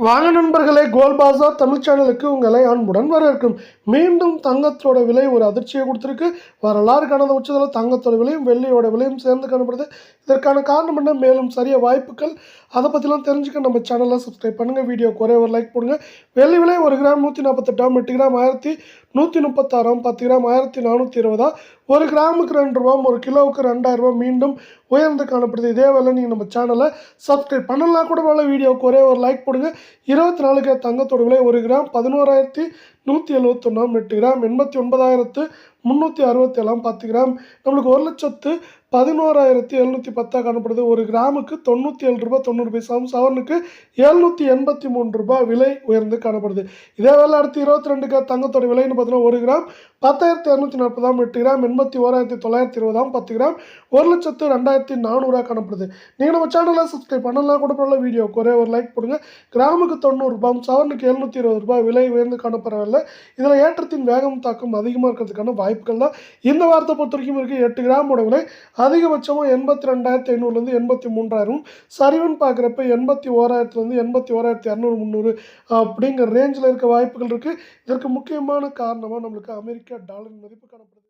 வாங்க நண்பர்களே, கோல் பாஸார் தமிழ் சேனலுக்கு உங்களை அன்புடன் வரவேற்கும். மீண்டும் தங்கத்தோட விலை ஒரு அதிர்ச்சியை கொடுத்துருக்கு. வரலாறு காணாத உச்சத்தில் தங்கத்தோட விலையும் வெள்ளியோட விலையும் சேர்ந்து காணப்படுது. இதற்கான காரணம் என்ன, மேலும் சரிய வாய்ப்புகள், அதை பற்றிலாம் தெரிஞ்சுக்க நம்ம சேனலை சப்ஸ்கிரைப் பண்ணுங்கள். வீடியோக்கு ஒரே ஒரு லைக் போடுங்க. வெள்ளி விலை 1 கிராம் 148, 8 கிராம் 1136, 10 கிராம் 1420, 1 கிராமுக்கு 2 ரூபா, 1 கிலோவுக்கு 2000 ரூபா மீண்டும் உயர்ந்து காணப்படுது. இதே வேலை நீங்கள் நம்ம சேனலை சப்ஸ்கிரைப் பண்ணலாம் கூட வேலை. வீடியோக்கு ஒரே ஒரு லைக் போடுங்க. 24 கேரட் தங்கத்தோட விலை 1 கிராம் 11,171, 8 கிராம் 89,367, 10 கிராம் நம்மளுக்கு 1,11,710 காணப்படுது. 1 கிராமுக்கு 97 ரூபாய் 90 பைசாவும், சவரனுக்கு 783 ரூபாய் விலை உயர்ந்து காணப்படுது. இதே வேலை அடுத்து 22 கேரட் தங்கத்தோட விலைன்னு பார்த்தீங்கன்னா 1 கிராம் 10,240, 8 கிராம் 81,920, 10 கிராம் 1,02,400 காணப்படுது. நீங்கள் நம்ம சேனலை சப்ஸ்கிரைப் பண்ணலாம் கூட பரவாயில்ல. வீடியோக்கு ஒரே ஒரு லைக் போடுங்க. கிராமுக்கு 90 ரூபாய், சவரனுக்கு 720 ரூபாய் விலை உயர்ந்து காணப்படவில்லை. இதில் ஏற்றத்தின் வேகம் தாக்கம் அதிகமாக இருக்கிறதுக்கான வாய்ப்புகள் தான் இந்த வாரத்தை பொறுத்த வரைக்கும் இருக்குது. 8 கிராமோட விலை அதிகபட்சமாக 82,500 83,000, சரிவுன்னு பார்க்குறப்ப 81,000 81,200 300 அப்படிங்கிற ரேஞ்சில் இருக்க வாய்ப்புகள் இருக்குது. இதற்கு முக்கியமான காரணமாக நம்மளுக்கு அமெரிக்க டாலரின் மதிப்பு காணப்படுது.